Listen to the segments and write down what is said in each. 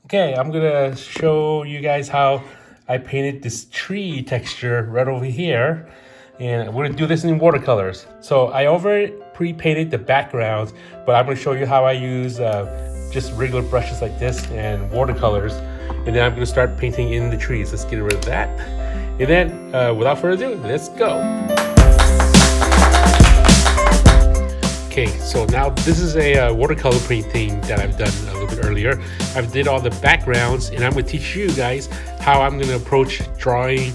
Okay, I'm gonna show you guys how I painted this tree texture right over here. And we're gonna do this in watercolors. So I already pre-painted the backgrounds, but I'm gonna show you how I use just regular brushes like this and watercolors. And then I'm gonna start painting in the trees. Let's get rid of that. And then, without further ado, let's go. Okay, so now this is a watercolor painting that I've done a little bit earlier. I've did all the backgrounds, and I'm going to teach you guys how I'm going to approach drawing,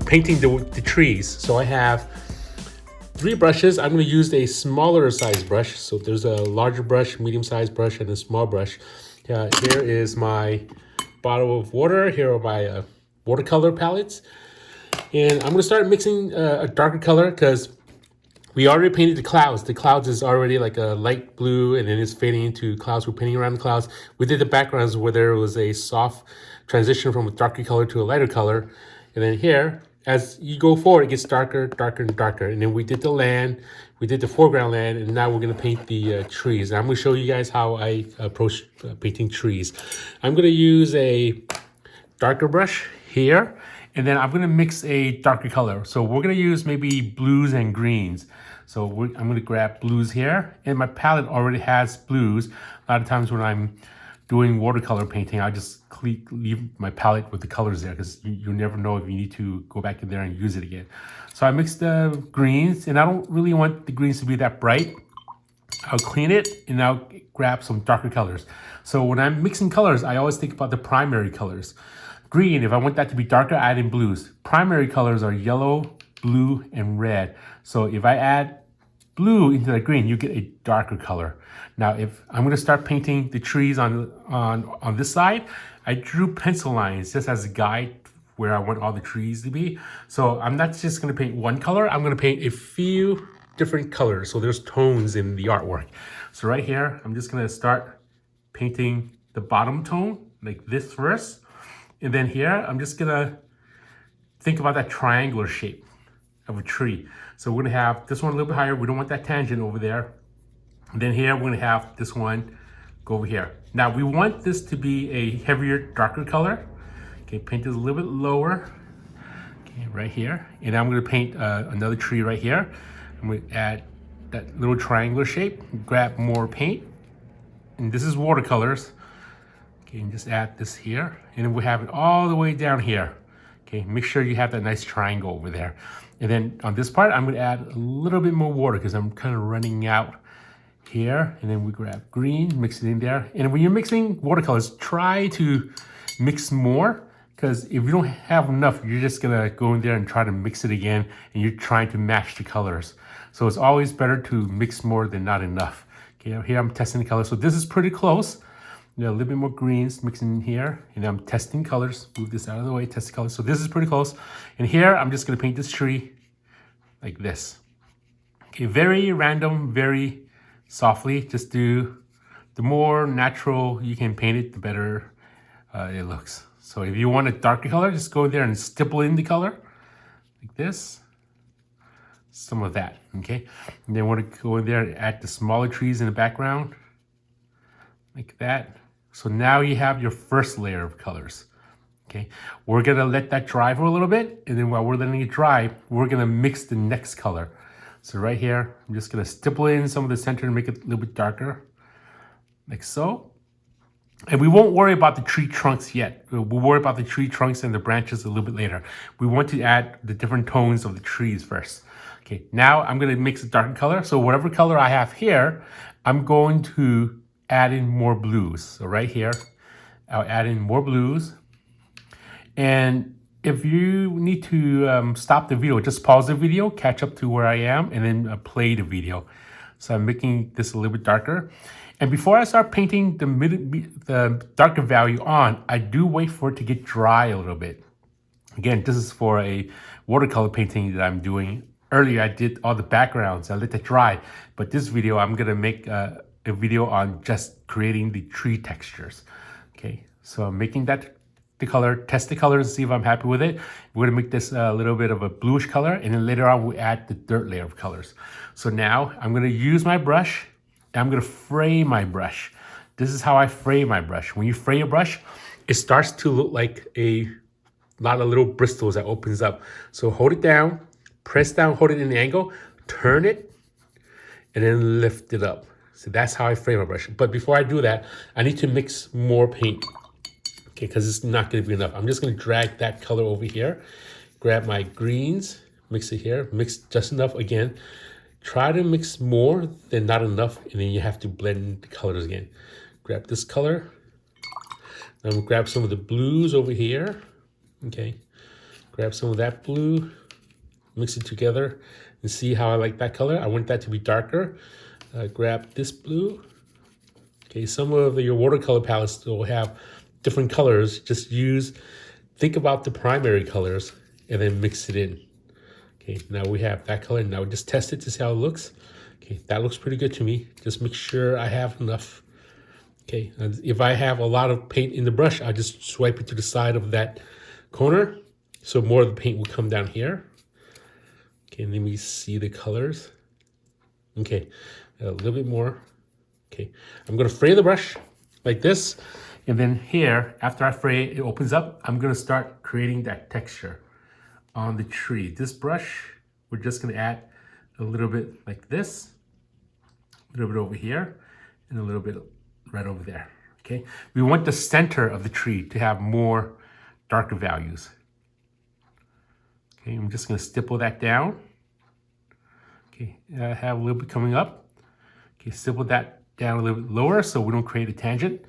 painting the trees. So I have 3 brushes. I'm going to use a smaller size brush. So there's a larger brush, medium sized brush, and a small brush. Here is my bottle of water. Here are my watercolor palettes. And I'm going to start mixing a darker color because we already painted the clouds. The clouds is already like a light blue and then it's fading into clouds. We're painting around the clouds. We did the backgrounds where there was a soft transition from a darker color to a lighter color. And then here, as you go forward, it gets darker, darker, and darker. And then we did the land, we did the foreground land, and now we're gonna paint the trees. And I'm gonna show you guys how I approach painting trees. I'm gonna use a darker brush here, and then I'm gonna mix a darker color. So we're gonna use maybe blues and greens. So I'm gonna grab blues here, and my palette already has blues. A lot of times when I'm doing watercolor painting, I just leave my palette with the colors there because you never know if you need to go back in there and use it again. So I mixed the greens, and I don't really want the greens to be that bright. I'll clean it and I'll grab some darker colors. So when I'm mixing colors, I always think about the primary colors. Green, if I want that to be darker, I add in blues. Primary colors are yellow, blue, and red. So if I add blue into the green, you get a darker color. Now, if I'm gonna start painting the trees on this side, I drew pencil lines just as a guide where I want all the trees to be. So I'm not just gonna paint one color, I'm gonna paint a few different colors. So there's tones in the artwork. So right here, I'm just gonna start painting the bottom tone like this first. And then here, I'm just gonna think about that triangular shape of a tree. So we're gonna have this one a little bit higher. We don't want that tangent over there. And then here, we're gonna have this one go over here. Now we want this to be a heavier, darker color. Okay, paint this a little bit lower. Okay, right here. And I'm gonna paint another tree right here. I'm gonna add that little triangular shape, grab more paint. And this is watercolors. Okay, and just add this here. And then we have it all the way down here. Okay, make sure you have that nice triangle over there. And then on this part, I'm gonna add a little bit more water because I'm kind of running out here. And then we grab green, mix it in there. And when you're mixing watercolors, try to mix more because if you don't have enough, you're just gonna go in there and try to mix it again and you're trying to match the colors. So it's always better to mix more than not enough. Okay, here I'm testing the color. So this is pretty close. A little bit more greens mixing in here, and I'm testing colors. Move this out of the way, test the colors. So this is pretty close. And here, I'm just gonna paint this tree like this. Okay, very random, very softly. Just do, the more natural you can paint it, the better it looks. So if you want a darker color, just go in there and stipple in the color like this. Some of that, okay? And then want to go in there and add the smaller trees in the background like that. So now you have your first layer of colors, okay? We're gonna let that dry for a little bit, and then while we're letting it dry, we're gonna mix the next color. So right here, I'm just gonna stipple in some of the center and make it a little bit darker, like so. And we won't worry about the tree trunks yet. We'll worry about the tree trunks and the branches a little bit later. We want to add the different tones of the trees first. Okay, now I'm gonna mix a darker color. So whatever color I have here, I'm going to add in more blues. So right here, I'll add in more blues. And if you need to stop the video, just pause the video, catch up to where I am, and then play the video. So I'm making this a little bit darker. And before I start painting the darker value on, I do wait for it to get dry a little bit. Again, this is for a watercolor painting that I'm doing. Earlier, I did all the backgrounds. I let that dry. But this video, I'm gonna make a video on just creating the tree textures. Okay, so I'm making that the color, test the colors, see if I'm happy with it. We're gonna make this a little bit of a bluish color, and then later on we add the third layer of colors. So now I'm gonna use my brush, and I'm gonna frame my brush. this is how I fray my brush. When you fray a brush, it starts to look like a lot of little bristles that opens up. So hold it down, press down, hold it in the angle, turn it, and then lift it up. So that's how I frame my brush. But before I do that, I need to mix more paint, okay, because it's not gonna be enough. I'm just gonna drag that color over here, grab my greens, mix it here, mix just enough again. Try to mix more than not enough, and then you have to blend the colors again. Grab this color. I'm gonna grab some of the blues over here. Okay, grab some of that blue, mix it together, and see how I like that color. I want that to be darker. Grab this blue. Okay, some of your watercolor palettes will have different colors. Just think about the primary colors and then mix it in. Okay, now we have that color. Now we just test it to see how it looks. Okay, that looks pretty good to me. Just make sure I have enough. Okay, and if I have a lot of paint in the brush, I'll just swipe it to the side of that corner, so more of the paint will come down here. Okay, and then we see the colors. Okay, a little bit more. Okay, I'm gonna fray the brush like this, and then here, after I fray it, it opens up, I'm gonna start creating that texture on the tree. This brush, we're just gonna add a little bit like this, a little bit over here, and a little bit right over there, okay? We want the center of the tree to have more darker values. Okay, I'm just gonna stipple that down. Okay, I have a little bit coming up. Okay, stipple that down a little bit lower so we don't create a tangent.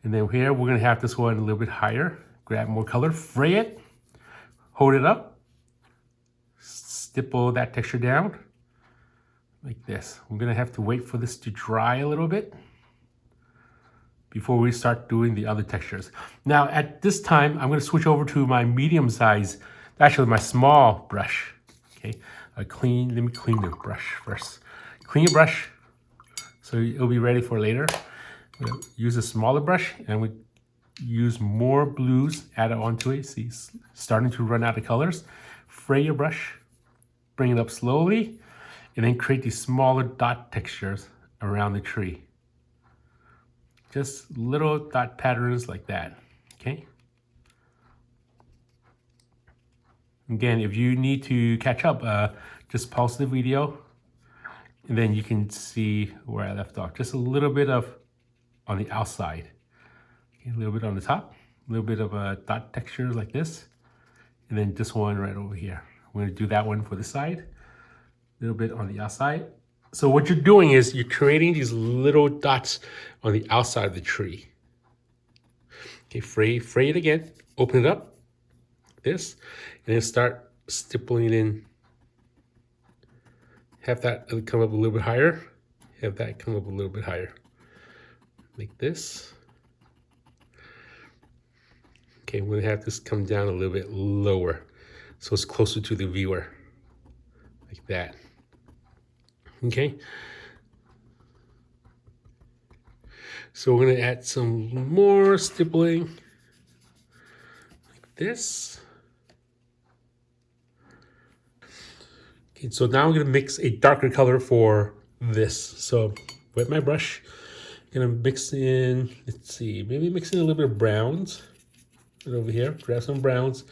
And then here, we're gonna have this one a little bit higher. Grab more color, fray it, hold it up, stipple that texture down like this. We're gonna have to wait for this to dry a little bit before we start doing the other textures. Now, at this time, I'm gonna switch over to my medium size, actually my small brush, okay? Let me clean the brush first. Clean your brush, so it'll be ready for later. I'm gonna use a smaller brush, and we use more blues added onto it. See, it's starting to run out of colors. Fray your brush, bring it up slowly, and then create these smaller dot textures around the tree. Just little dot patterns like that, okay? Again, if you need to catch up, just pause the video, and then you can see where I left off. Just a little bit of on the outside, okay, a little bit on the top, a little bit of a dot texture like this, and then this one right over here. We're gonna do that one for the side, a little bit on the outside. So what you're doing is you're creating these little dots on the outside of the tree. Okay, fray it again, open it up, this, and then start stippling it in. Have that come up a little bit higher, have that come up a little bit higher, like this. Okay, we're gonna have this come down a little bit lower, so it's closer to the viewer, like that. Okay, so we're gonna add some more stippling like this. Okay, so now I'm gonna mix a darker color for this. So wet my brush, gonna mix in, let's see, maybe mix in a little bit of browns right over here. Grab some browns,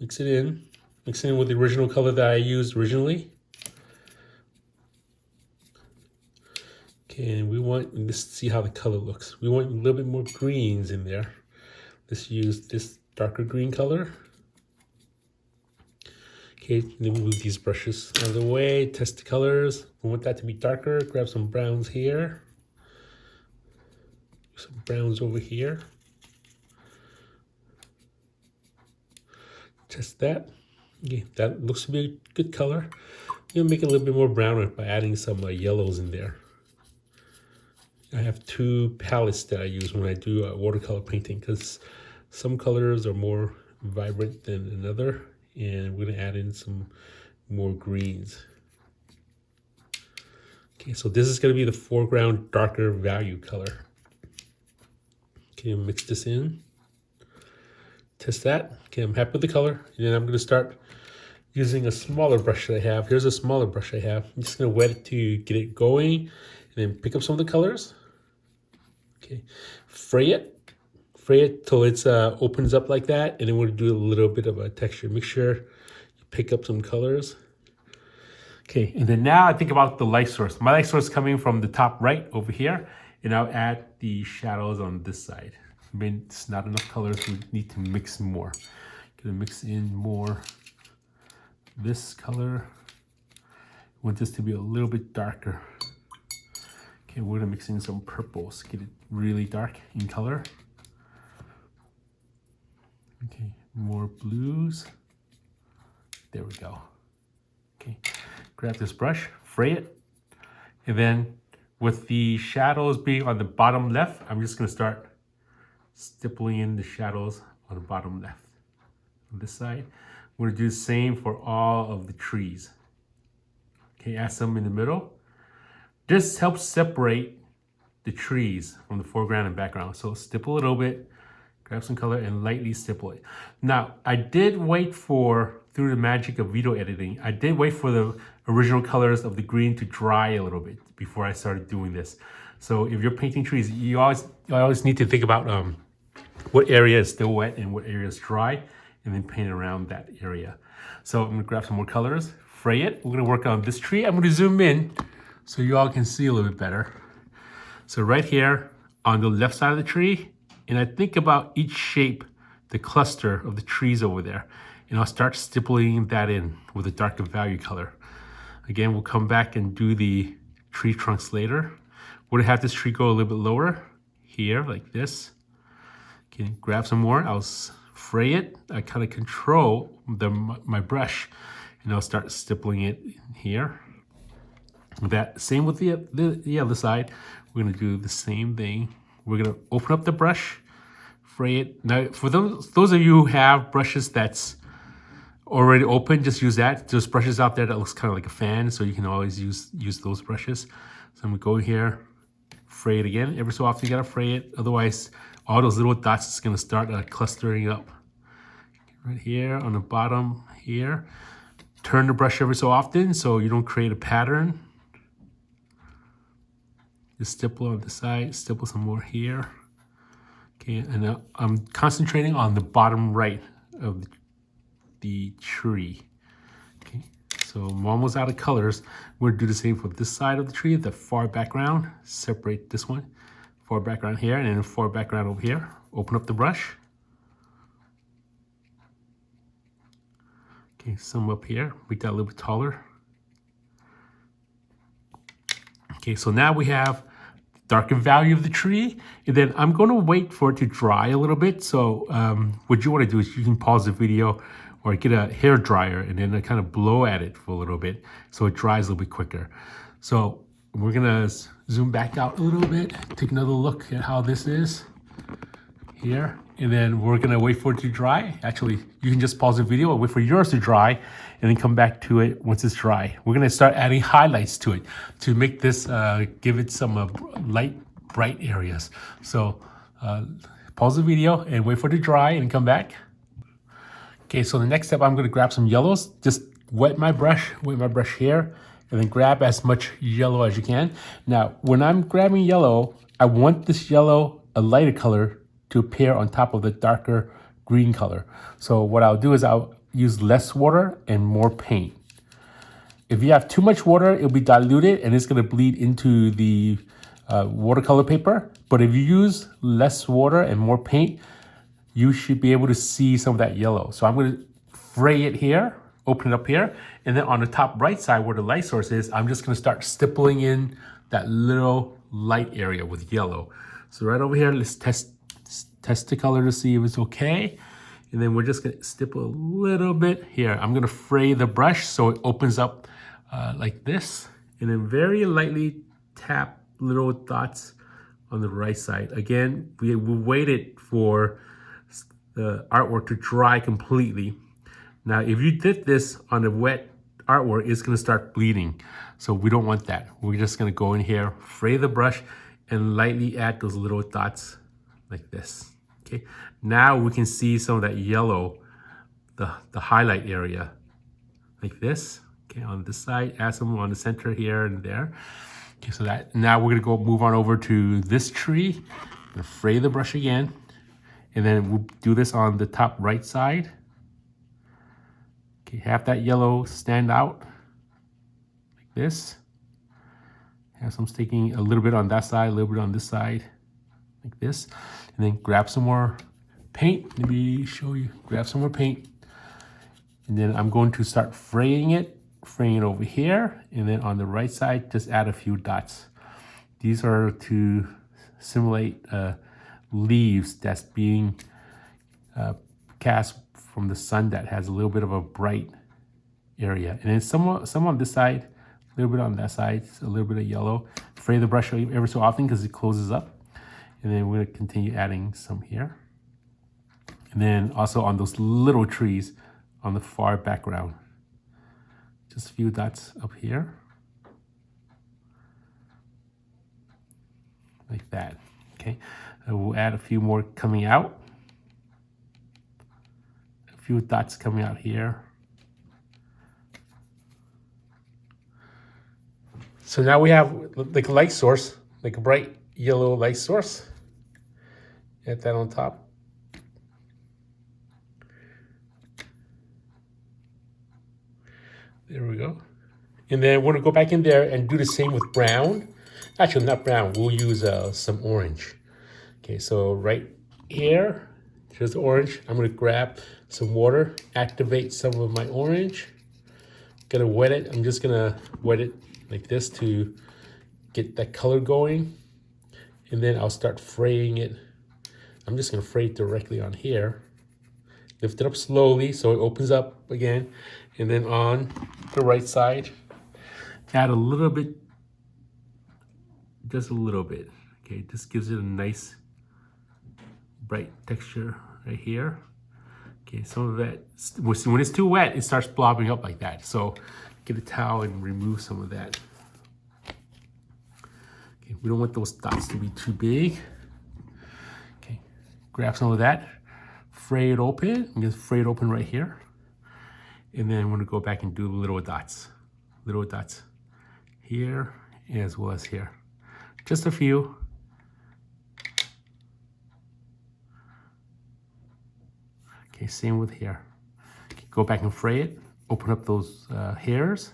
mix it in with the original color that I used originally. And we want, let's see how the color looks. We want a little bit more greens in there. Let's use this darker green color. Okay, then move these brushes out of the way, test the colors. We want that to be darker. Grab some browns here. Some browns over here. Test that. Okay, that looks to be a good color. I'm gonna make it a little bit more browner by adding some yellows in there. I have two palettes that I use when I do watercolor painting, because some colors are more vibrant than another, and we're gonna add in some more greens. Okay, so this is gonna be the foreground darker value color. Okay, mix this in, test that. Okay, I'm happy with the color, and then I'm gonna start using a smaller brush that I have. Here's a smaller brush I have. I'm just gonna wet it to get it going, and then pick up some of the colors. Okay, fray it till it's opens up like that, and then we'll do a little bit of a texture mixture. Pick up some colors. Okay, and then now I think about the light source. My light source is coming from the top right over here, and I'll add the shadows on this side. I mean, it's not enough colors, we need to mix more. Gonna mix in more this color. Want this to be a little bit darker. Okay, we're gonna mix in some purples, get it really dark in color. Okay, more blues. There we go. Okay, grab this brush, fray it, and then with the shadows being on the bottom left, I'm just gonna start stippling in the shadows on the bottom left. On this side, we're gonna do the same for all of the trees. Okay, add some in the middle. This helps separate the trees from the foreground and background. So stipple a little bit, grab some color and lightly stipple it. Now, I did wait for, through the magic of video editing, I did wait for the original colors of the green to dry a little bit before I started doing this. So if you're painting trees, you always need to think about what area is still wet and what area is dry, and then paint around that area. So I'm gonna grab some more colors, fray it. We're gonna work on this tree. I'm gonna zoom in so you all can see a little bit better. So right here on the left side of the tree, and I think about each shape, the cluster of the trees over there, and I'll start stippling that in with a darker value color. Again, we'll come back and do the tree trunks later. We're gonna have this tree go a little bit lower here, like this. Okay, grab some more, I'll fray it. I kind of control my brush, and I'll start stippling it here. That same with the other side. We're gonna do the same thing. We're gonna open up the brush, fray it. Now, for those of you who have brushes that's already open, just use that. There's brushes out there that looks kind of like a fan, so you can always use those brushes. So I'm gonna go here, fray it again. Every so often you gotta fray it, otherwise all those little dots is gonna start clustering up. Right here on the bottom here. Turn the brush every so often so you don't create a pattern. Just stipple on the side, stipple some more here. Okay, and I'm concentrating on the bottom right of the tree. Okay, so I'm almost out of colors. We're gonna do the same for this side of the tree, the far background. Separate this one, far background here, and then far background over here. Open up the brush. Okay, some up here, make that a little bit taller. Okay, so now we have darker value of the tree, and then I'm going to wait for it to dry a little bit. So what you want to do is you can pause the video or get a hair dryer and then kind of blow at it for a little bit so it dries a little bit quicker. So we're gonna zoom back out a little bit, take another look at how this is here, and then we're gonna wait for it to dry. Actually, you can just pause the video and wait for yours to dry and then come back to it once it's dry. We're gonna start adding highlights to it to make this, give it some light, bright areas. So pause the video and wait for it to dry and come back. Okay, so the next step, I'm gonna grab some yellows, just wet my brush here, and then grab as much yellow as you can. Now, when I'm grabbing yellow, I want this yellow, a lighter color, to appear on top of the darker green color. So what I'll do is I'll use less water and more paint. If you have too much water, it'll be diluted and it's gonna bleed into the watercolor paper. But if you use less water and more paint, you should be able to see some of that yellow. So I'm gonna fray it here, open it up here, and then on the top right side where the light source is, I'm just gonna start stippling in that little light area with yellow. So right over here, let's test the color to see if it's okay. And then we're just gonna stipple a little bit here. I'm gonna fray the brush so it opens up like this, and then very lightly tap little dots on the right side. Again, we waited for the artwork to dry completely. Now, if you did this on a wet artwork, it's gonna start bleeding. So we don't want that. We're just gonna go in here, fray the brush, and lightly add those little dots like this. Okay, now we can see some of that yellow, the highlight area, like this. Okay, on this side, add some on the center here and there. Okay, so that now we're gonna go move on over to this tree. I'm gonna fray the brush again, and then we'll do this on the top right side. Okay, have that yellow stand out like this. Have some sticking a little bit on that side, a little bit on this side, like this. And then grab some more paint. Let me show you. Grab some more paint. And then I'm going to start fraying it over here. And then on the right side, just add a few dots. These are to simulate leaves that's being cast from the sun that has a little bit of a bright area. And then some on this side, a little bit on that side, a little bit of yellow. Fray the brush ever so often because it closes up. And then we're going to continue adding some here. And then also on those little trees on the far background. Just a few dots up here. Like that. Okay. We'll add a few more coming out. A few dots coming out here. So now we have like a light source, like a bright yellow light source. Add that on top. There we go. And then we're gonna go back in there and do the same with brown. Actually, not brown, we'll use some orange. Okay, so right here, here's the orange. I'm gonna grab some water, activate some of my orange. Gonna wet it, I'm just gonna wet it like this to get that color going. And then I'll start fraying it. I'm just gonna fray it directly on here. Lift it up slowly so it opens up again. And then on the right side, add a little bit, just a little bit. Okay, just gives it a nice bright texture right here. Okay, some of that, when it's too wet, it starts blobbing up like that. So get a towel and remove some of that. Okay, we don't want those dots to be too big. Okay, grab some of that, fray it open. I'm just fray it open right here. And then I'm gonna go back and do little dots here as well as here. Just a few. Okay, same with here. Okay, go back and fray it. Open up those hairs.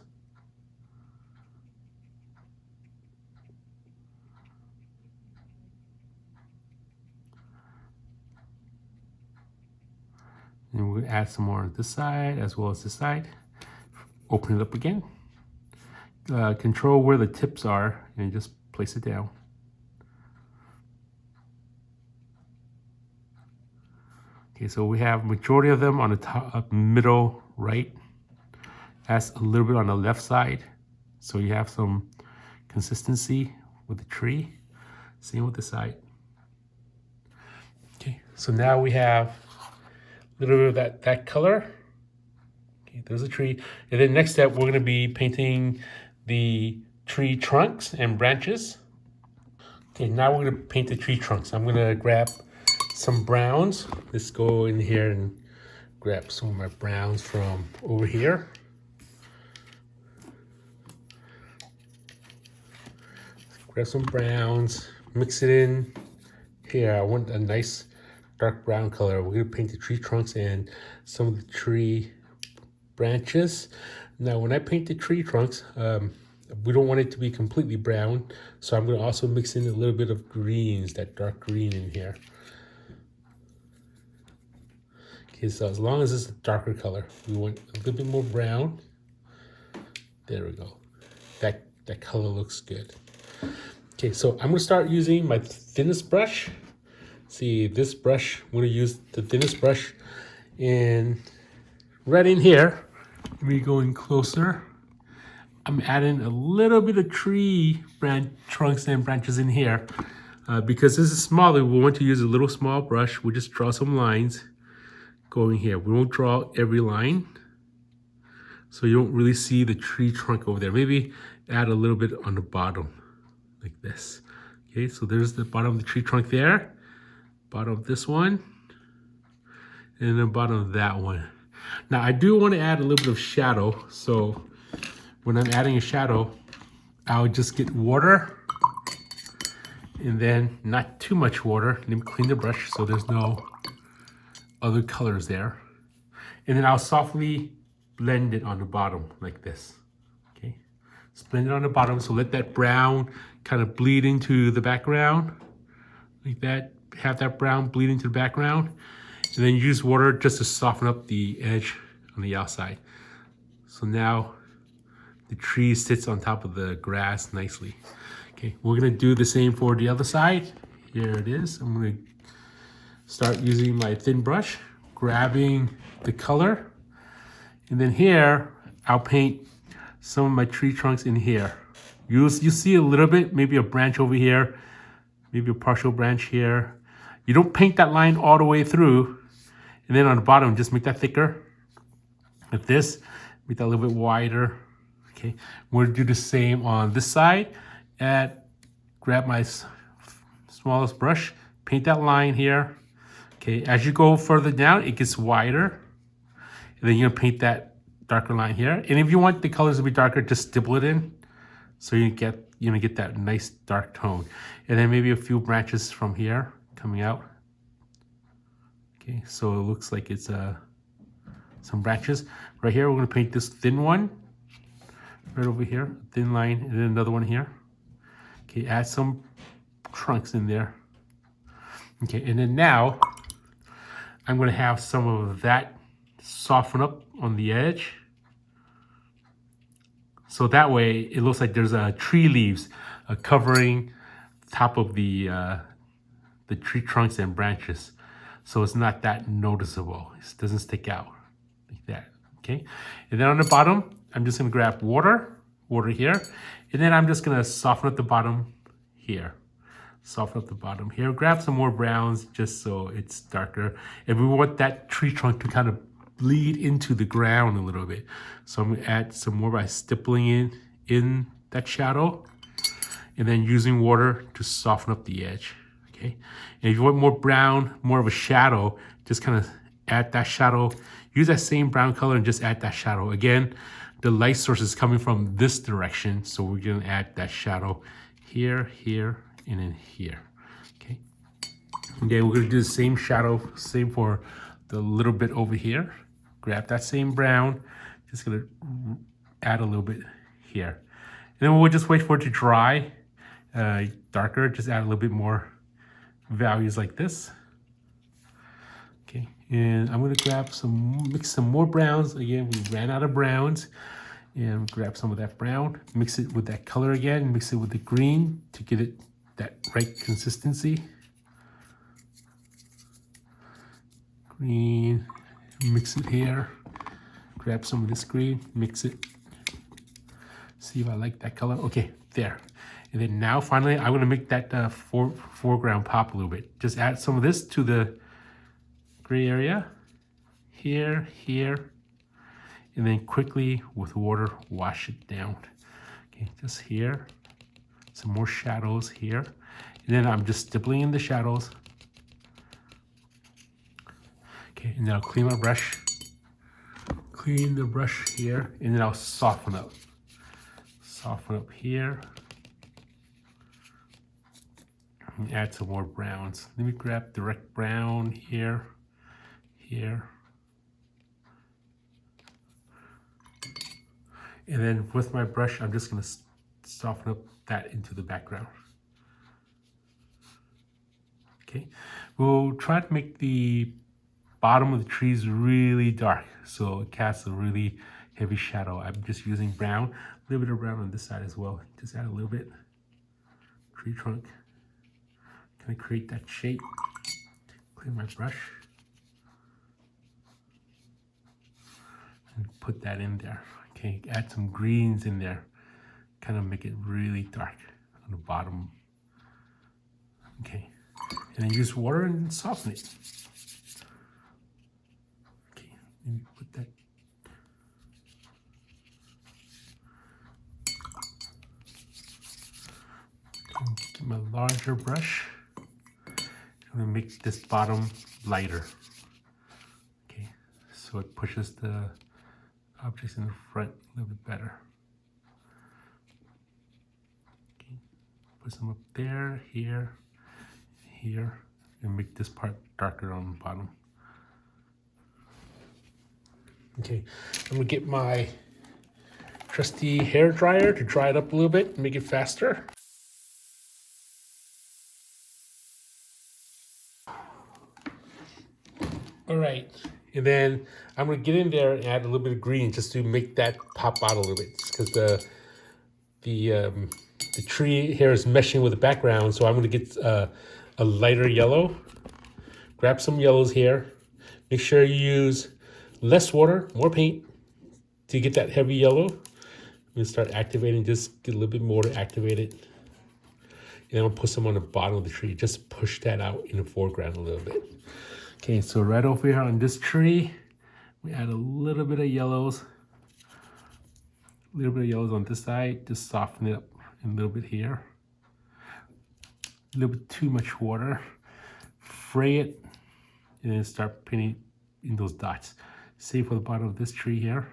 And we're gonna add some more on this side as well as this side. Open it up again. Control where the tips are and just place it down. Okay, so we have majority of them on the top, middle, right. That's a little bit on the left side. So you have some consistency with the tree. Same with the side. Okay, so now we have a little bit of that color. Okay, there's a tree. And then next step, we're gonna be painting the tree trunks and branches. Okay, now we're gonna paint the tree trunks. I'm gonna grab some browns. Let's go in here and grab some of my browns from over here. Grab some browns, mix it in here. I want a nice dark brown color. We're gonna paint the tree trunks and some of the tree branches. Now, when I paint the tree trunks, we don't want it to be completely brown, so I'm gonna also mix in a little bit of greens, that dark green in here. Okay, so as long as it's a darker color, we want a little bit more brown. There we go. That color looks good. Okay, so I'm gonna start using my thinnest brush. See, this brush, I'm gonna use the thinnest brush. And right in here, let me go in closer. I'm adding a little bit of tree trunks and branches in here. Because this is smaller, we want to use a little small brush. We'll just draw some lines going here. We won't draw every line, so you don't really see the tree trunk over there. Maybe add a little bit on the bottom, like this. Okay, so there's the bottom of the tree trunk there, bottom of this one, and the bottom of that one. Now I do want to add a little bit of shadow, so when I'm adding a shadow, I'll just get water, and then not too much water. Let me clean the brush so there's no other colors there. And then I'll softly blend it on the bottom like this. Okay, just blend it on the bottom, so let that brown kind of bleed into the background like that. Have that brown bleed into the background, and then use water just to soften up the edge on the outside. So now the tree sits on top of the grass nicely. Okay, we're gonna do the same for the other side. Here it is. I'm gonna start using my thin brush, grabbing the color, and then here I'll paint some of my tree trunks in here. You see a little bit, maybe a branch over here, maybe a partial branch here. You don't paint that line all the way through, and then on the bottom just make that thicker like this, make that a little bit wider. Okay, we're gonna do the same on this side. Grab my smallest brush, paint that line here. Okay, as you go further down, it gets wider. And then you're gonna paint that darker line here. And if you want the colors to be darker, just stipple it in. So you're gonna get that nice dark tone. And then maybe a few branches from here coming out. Okay, so it looks like it's some branches. Right here, we're gonna paint this thin one. Right over here, thin line, and then another one here. Okay, add some trunks in there. Okay, and then now I'm gonna have some of that soften up on the edge. So that way it looks like there's tree leaves covering top of the tree trunks and branches. So it's not that noticeable. It doesn't stick out like that, okay? And then on the bottom, I'm just gonna grab water here, and then I'm just gonna soften up the bottom here. Soften up the bottom here. Grab some more browns just so it's darker. And we want that tree trunk to kind of bleed into the ground a little bit. So I'm gonna add some more by stippling in that shadow, and then using water to soften up the edge, okay? And if you want more brown, more of a shadow, just kind of add that shadow. Use that same brown color and just add that shadow. Again, the light source is coming from this direction, so we're gonna add that shadow here, here, and then here, okay? Okay, we're gonna do the same shadow, same for the little bit over here. Grab that same brown, just gonna add a little bit here. And then we'll just wait for it to dry, darker, just add a little bit more values like this. Okay, and I'm gonna mix some more browns. Again, we ran out of browns. And grab some of that brown, mix it with that color again, mix it with the green to get it that right consistency. Green, mix it here. Grab some of this green, mix it. See if I like that color. Okay, there. And then now finally, I'm gonna make that foreground pop a little bit. Just add some of this to the gray area. Here, here. And then quickly with water, wash it down. Okay, just here. Some more shadows here. And then I'm just stippling in the shadows. Okay, and then I'll clean my brush. Clean the brush here, and then I'll soften up. Soften up here. And add some more browns. Let me grab direct brown here, here. And then with my brush, I'm just gonna soften up that into the background. Okay, we'll try to make the bottom of the trees really dark, so it casts a really heavy shadow. I'm just using brown, a little bit of brown on this side as well. Just add a little bit. Tree trunk, kind of create that shape. Clean my brush. And put that in there. Okay, add some greens in there. Kind of make it really dark on the bottom. Okay, and then use water and soften it. Okay, let me put that. Get my larger brush. I'm gonna make this bottom lighter. Okay, so it pushes the objects in the front a little bit better. Put some up there, here, here, and make this part darker on the bottom. Okay, I'm gonna get my trusty hair dryer to dry it up a little bit and make it faster. All right, and then I'm gonna get in there and add a little bit of green just to make that pop out a little bit, because the tree here is meshing with the background. So I'm gonna get a lighter yellow. Grab some yellows here. Make sure you use less water, more paint to get that heavy yellow. I'm gonna start activating, just get a little bit more to activate it. And then I'll put some on the bottom of the tree, just push that out in the foreground a little bit. Okay, so right over here on this tree, we add a little bit of yellows. A little bit of yellows on this side, just soften it up a little bit here. A little bit too much water. Fray it, and then start painting in those dots. Same for the bottom of this tree here.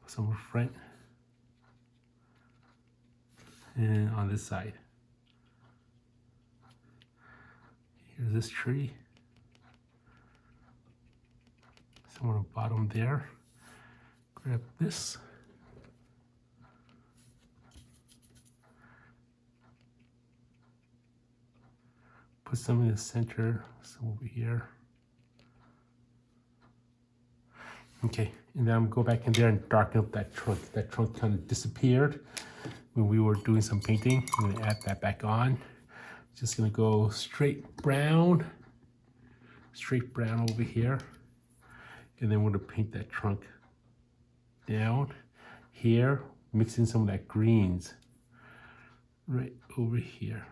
Some more front. And on this side. Here's this tree. Some on the bottom there. Grab this. Put some in the center, some over here. Okay, and then I'm gonna go back in there and darken up that trunk. That trunk kind of disappeared when we were doing some painting. I'm gonna add that back on. Just gonna go straight brown over here. And then we're gonna paint that trunk down here, mix in some of that greens right over here.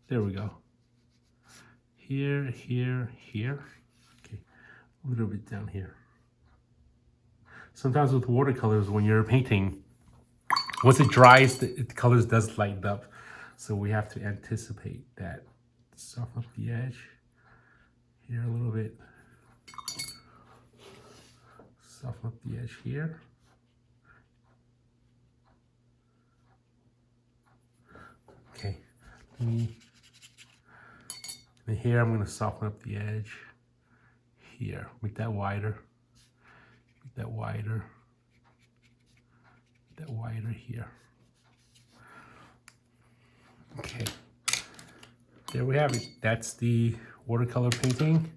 There we go. Here, here, here. Okay, a little bit down here. Sometimes with watercolors, when you're painting, once it dries, the colors does lighten up. So we have to anticipate that. Soften up the edge here a little bit. Soften up the edge here. Okay, and here I'm going to soften up the edge here. Make that wider. Make that wider. Make that wider here. Okay, there we have it. That's the watercolor painting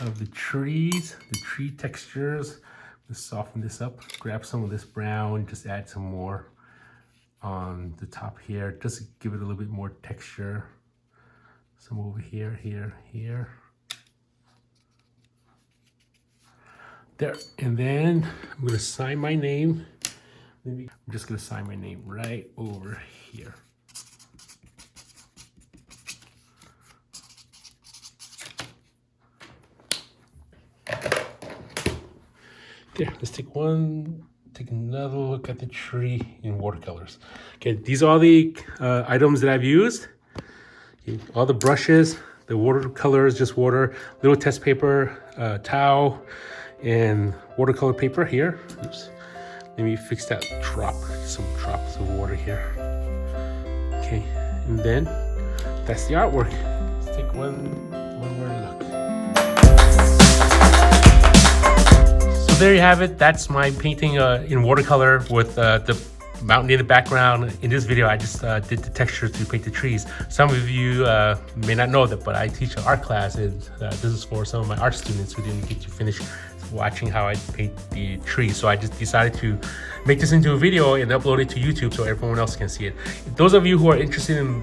of the trees, the tree textures. Let's soften this up. Grab some of this brown, just add some more on the top here, just to give it a little bit more texture. Some over here, here, here. There, and then I'm gonna sign my name. I'm just gonna sign my name right over here. There, let's take another look at the tree in watercolors. Okay, these are all the items that I've used. Okay, all the brushes, the watercolors, just water, little test paper, towel, and watercolor paper here. Oops. Let me fix that drop, some drops of water here. Okay, and then that's the artwork. Let's take one more look. So there you have it. That's my painting in watercolor with the mountain in the background. In this video, I just did the texture to paint the trees. Some of you may not know that, but I teach an art class, and this is for some of my art students who didn't get to finish watching how I paint the trees. So I just decided to make this into a video and upload it to YouTube so everyone else can see it. Those of you who are interested in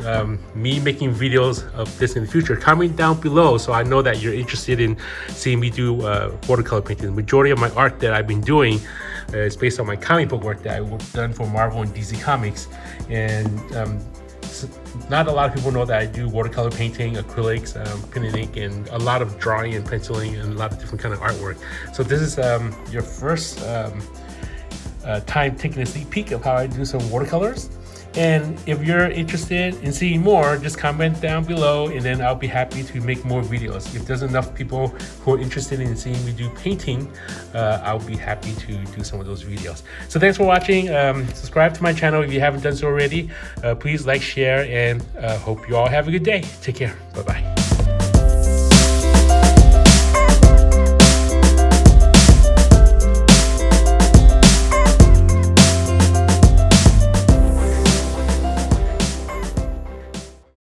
me making videos of this in the future, comment down below so I know that you're interested in seeing me do watercolor painting. The majority of my art that I've been doing is based on my comic book work that I've done for Marvel and DC Comics. And not a lot of people know that I do watercolor painting, acrylics, pen and ink, and a lot of drawing and penciling, and a lot of different kind of artwork. So this is your first time taking a sneak peek of how I do some watercolors. And if you're interested in seeing more, just comment down below, and then I'll be happy to make more videos. If there's enough people who are interested in seeing me do painting, I'll be happy to do some of those videos. So thanks for watching. Subscribe to my channel if you haven't done so already. Please like, share, and hope you all have a good day. Take care. Bye-bye.